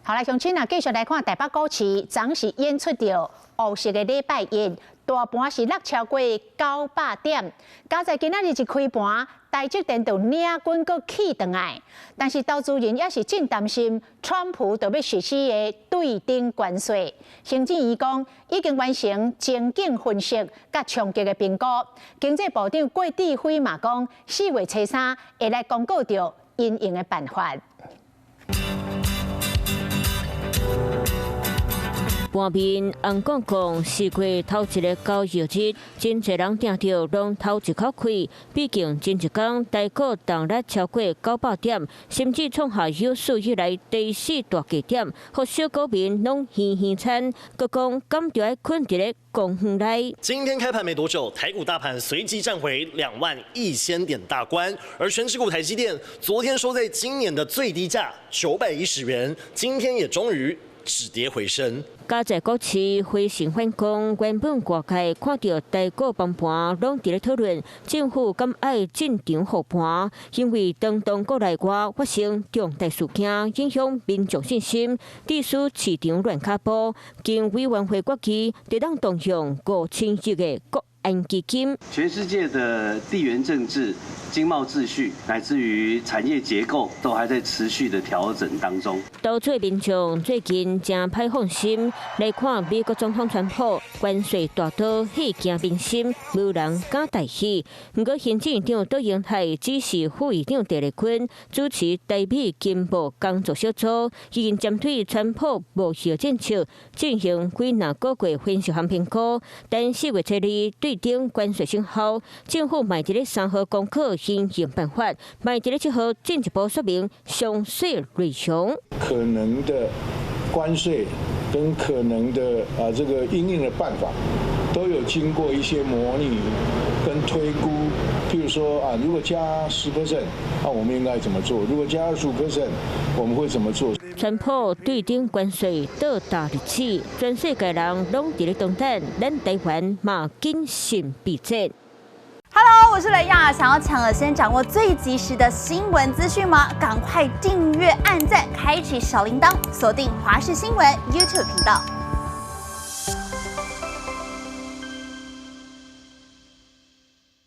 好来，乡亲啊，继续来看台北股市，昨是演出着乌色的礼拜一，大盘是落超过900点。加在今仔日一开盘，台积电就领军阁起转来，但是投资人也是真担心，川普就要实施的对顶关税。行政院讲已经完成前景分析甲冲击的评估。经济部长郭志辉嘛讲，4月初3会来公告着因应的办法。半面红讲4月头一个交易日，真侪人定着拢头一口气，毕竟前一天台股动力超过900点，甚至创下有史以来第4大低点，互小股民拢稀稀惨。佮讲敢就要困伫咧公园内。今天开盘没多久，台股大盘随即站回21000点大关，而全指股台积电昨天收在今年的最低价910元，今天也终于止跌回升。加在股市非常反攻，原本外界看到台股崩盘，拢伫咧讨论政府敢爱进场护盘，因为当国内外发生重大事件，影响民众信心，致使市场乱卡波。经委员会决议，得当动用5000亿的国安基金。全世界的地缘政治、经贸秩序，乃至于产业结构，都还在持续的调整当中。多数民众最近真歹放心来看美国总统川普关税大刀，戏惊民心，无人敢大喜。不过行政院长杜英泰指示副议长陈立群主持台美经贸工作小组，已经针对川普无效政策进行几哪个月分析和评估。但4月初2对顶关税生效，政府卖伫咧3号公告新型办法，卖伫咧7号进一步说明详细内容。可能的关税跟可能的这个因应的办法，都有经过一些模拟跟推估。譬如说如果加10%，那我们应该怎么做？如果加25%，我们会怎么做？川普对顶关税到达日子，全世界人拢伫咧等待，咱台湾嘛谨慎备战。Hello， 我是雷亚，想要抢先掌握最及时的新闻资讯吗？赶快订阅、按赞、开启小铃铛，锁定华视新闻 YouTube 频道。